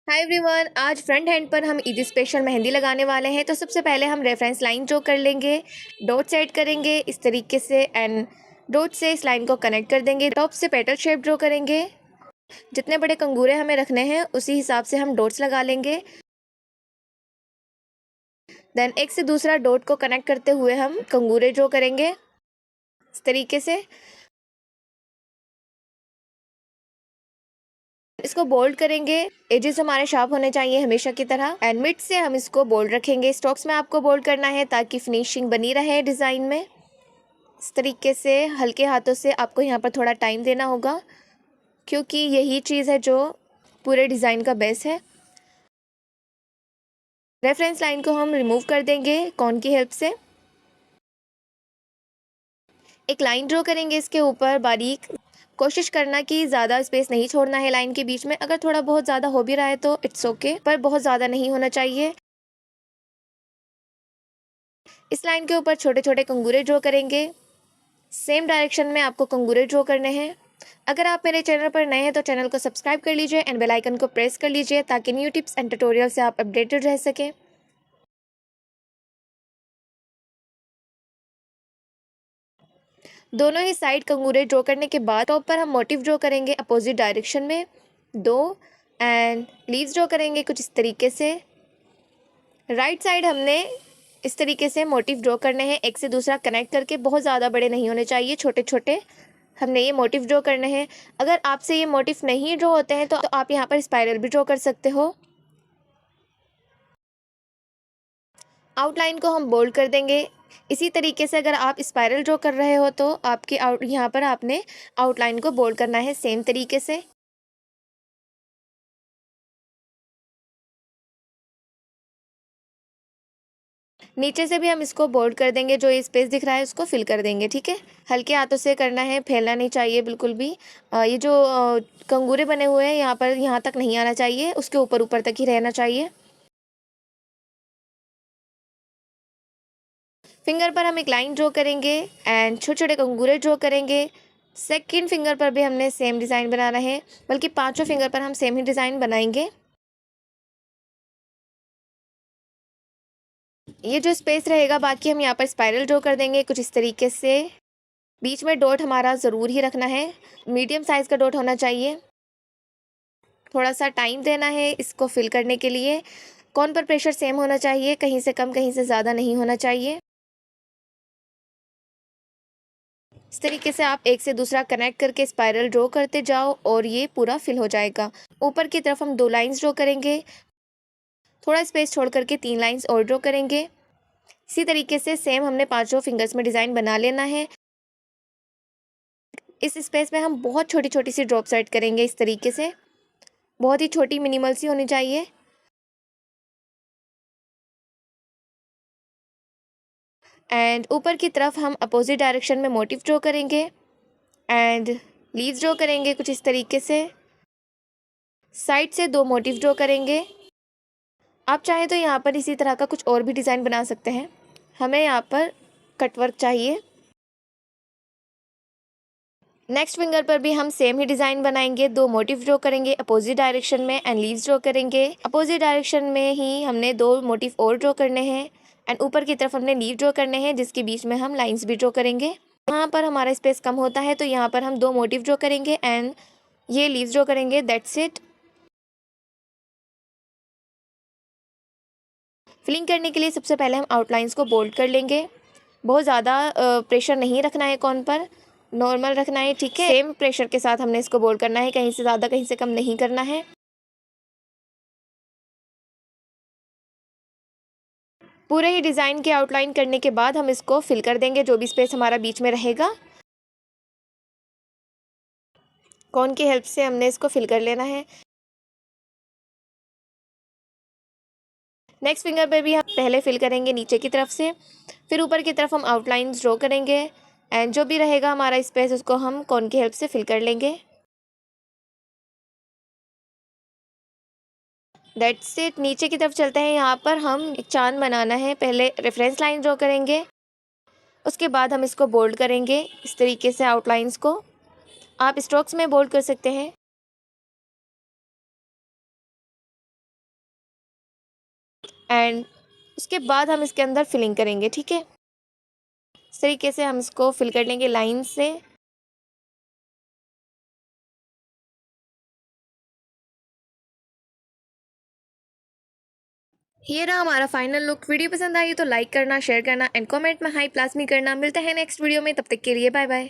Hi everyone, आज front hand पर हम ईद स्पेशल मेहंदी लगाने वाले हैं। तो सबसे पहले हम रेफरेंस लाइन ड्रॉ कर लेंगे, डॉट सेट करेंगे इस तरीके से एंड डॉट से इस लाइन को कनेक्ट कर देंगे। टॉप से पेटल शेप ड्रॉ करेंगे। जितने बड़े कंगूरे हमें रखने हैं उसी हिसाब से हम डॉट्स लगा लेंगे। देन एक से दूसरा डॉट को कनेक्ट करते हुए हम कंगूरे ड्रॉ करेंगे इस तरीके से। इसको बोल्ड करेंगे, एजेस हमारे शार्प होने चाहिए हमेशा की तरह एंड मिड से हम इसको बोल्ड रखेंगे। स्ट्रोक्स में आपको बोल्ड करना है ताकि फिनिशिंग बनी रहे डिज़ाइन में। इस तरीके से हल्के हाथों से आपको यहाँ पर थोड़ा टाइम देना होगा क्योंकि यही चीज़ है जो पूरे डिज़ाइन का बेस है। रेफरेंस लाइन को हम रिमूव कर देंगे कॉन की हेल्प से। एक लाइन ड्रॉ करेंगे इसके ऊपर बारीक। कोशिश करना कि ज़्यादा स्पेस नहीं छोड़ना है लाइन के बीच में। अगर थोड़ा बहुत ज़्यादा हो भी रहा है तो इट्स ओके, पर बहुत ज़्यादा नहीं होना चाहिए। इस लाइन के ऊपर छोटे छोटे कंगूरे ड्रॉ करेंगे। सेम डायरेक्शन में आपको कंगूरे ड्रॉ करने हैं। अगर आप मेरे चैनल पर नए हैं तो चैनल को सब्सक्राइब कर लीजिए एंड बेल आइकन को प्रेस कर लीजिए ताकि न्यू टिप्स एंड ट्यूटोरियल से आप अपडेटेड रह सकें। दोनों ही साइड कंगूरे ड्रॉ करने के बाद टॉप पर हम मोटिव ड्रॉ करेंगे अपोजिट डायरेक्शन में दो एंड लीव्स ड्रॉ करेंगे कुछ इस तरीके से। राइट साइड हमने इस तरीके से मोटिव ड्रॉ करने हैं एक से दूसरा कनेक्ट करके। बहुत ज़्यादा बड़े नहीं होने चाहिए, छोटे छोटे हमने ये मोटिव ड्रॉ करने हैं। अगर आपसे ये मोटिव नहीं ड्रॉ होते हैं तो आप यहाँ पर स्पाइरल भी ड्रॉ कर सकते हो। आउटलाइन को हम बोल्ड कर देंगे। इसी तरीके से अगर आप स्पाइरल ड्रॉ कर रहे हो तो आपकी यहाँ पर आपने आउटलाइन को बोल्ड करना है सेम तरीके से। नीचे से भी हम इसको बोल्ड कर देंगे, जो ये स्पेस दिख रहा है उसको फिल कर देंगे। ठीक है, हल्के हाथों से करना है, फैलना नहीं चाहिए बिल्कुल भी। ये जो कंगूरे बने हुए हैं यहाँ पर यहाँ तक नहीं आना चाहिए, उसके ऊपर ऊपर तक ही रहना चाहिए। फिंगर पर हम एक लाइन ड्रॉ करेंगे एंड छोटे छोटे कंगूरे ड्रॉ करेंगे। सेकंड फिंगर पर भी हमने सेम डिज़ाइन बनाना है, बल्कि पांचों फिंगर पर हम सेम ही डिज़ाइन बनाएंगे। ये जो स्पेस रहेगा बाकी हम यहाँ पर स्पाइरल ड्रॉ कर देंगे कुछ इस तरीके से। बीच में डॉट हमारा ज़रूर ही रखना है, मीडियम साइज़ का डॉट होना चाहिए। थोड़ा सा टाइम देना है इसको फिल करने के लिए। कॉर्न पर प्रेशर सेम होना चाहिए, कहीं से कम कहीं से ज़्यादा नहीं होना चाहिए। इस तरीके से आप एक से दूसरा कनेक्ट करके स्पाइरल ड्रॉ करते जाओ और ये पूरा फिल हो जाएगा। ऊपर की तरफ हम 2 लाइंस ड्रॉ करेंगे, थोड़ा स्पेस छोड़ करके 3 लाइंस और ड्रॉ करेंगे। इसी तरीके से सेम हमने पांचों फिंगर्स में डिज़ाइन बना लेना है। इस स्पेस में हम बहुत छोटी छोटी सी ड्रॉप सेट करेंगे इस तरीके से, बहुत ही छोटी मिनिमल सी होनी चाहिए। एंड ऊपर की तरफ हम अपोजिट डायरेक्शन में मोटिव ड्रॉ करेंगे एंड लीव्स ड्रॉ करेंगे कुछ इस तरीके से। साइड से 2 मोटिव ड्रॉ करेंगे। आप चाहें तो यहाँ पर इसी तरह का कुछ और भी डिज़ाइन बना सकते हैं। हमें यहाँ पर कटवर्क चाहिए। नेक्स्ट फिंगर पर भी हम सेम ही डिज़ाइन बनाएंगे, 2 मोटिव ड्रॉ करेंगे अपोजिट डायरेक्शन में एंड लीव्स ड्रॉ करेंगे। अपोजिट डायरेक्शन में ही हमने 2 मोटिव और ड्रॉ करने हैं एंड ऊपर की तरफ हमने लीव ड्रॉ करने हैं जिसके बीच में हम लाइंस भी ड्रॉ करेंगे। यहाँ पर हमारा स्पेस कम होता है तो यहाँ पर हम 2 मोटिव ड्रॉ करेंगे एंड ये लीव्स ड्रॉ करेंगे, दैट्स इट। फिलिंग करने के लिए सबसे पहले हम आउटलाइंस को बोल्ड कर लेंगे। बहुत ज़्यादा प्रेशर नहीं रखना है कॉर्न पर, नॉर्मल रखना है। ठीक है, सेम प्रेशर के साथ हमने इसको बोल्ड करना है, कहीं से ज़्यादा कहीं से कम नहीं करना है। पूरे ही डिज़ाइन की आउटलाइन करने के बाद हम इसको फिल कर देंगे, जो भी स्पेस हमारा बीच में रहेगा। कॉर्न की हेल्प से हमने इसको फिल कर लेना है। नेक्स्ट फिंगर पे भी हम पहले फिल करेंगे नीचे की तरफ से, फिर ऊपर की तरफ हम आउटलाइंस ड्रॉ करेंगे एंड जो भी रहेगा हमारा स्पेस उसको हम कॉर्न की हेल्प से फिल कर लेंगे। That's it. नीचे की तरफ चलते हैं, यहाँ पर हम एक चांद बनाना है। पहले रेफरेंस लाइन ड्रॉ करेंगे, उसके बाद हम इसको बोल्ड करेंगे इस तरीके से आउटलाइंस को। आप स्ट्रोक्स में बोल्ड कर सकते हैं। एंड उसके बाद हम इसके अंदर फिलिंग करेंगे। ठीक है, इस तरीके से हम इसको फिल कर लेंगे लाइन से। ये रहा हमारा फाइनल लुक। वीडियो पसंद आई तो लाइक करना, शेयर करना एंड कमेंट में हाई प्लास मी करना। मिलते हैं नेक्स्ट वीडियो में, तब तक के लिए बाय बाय।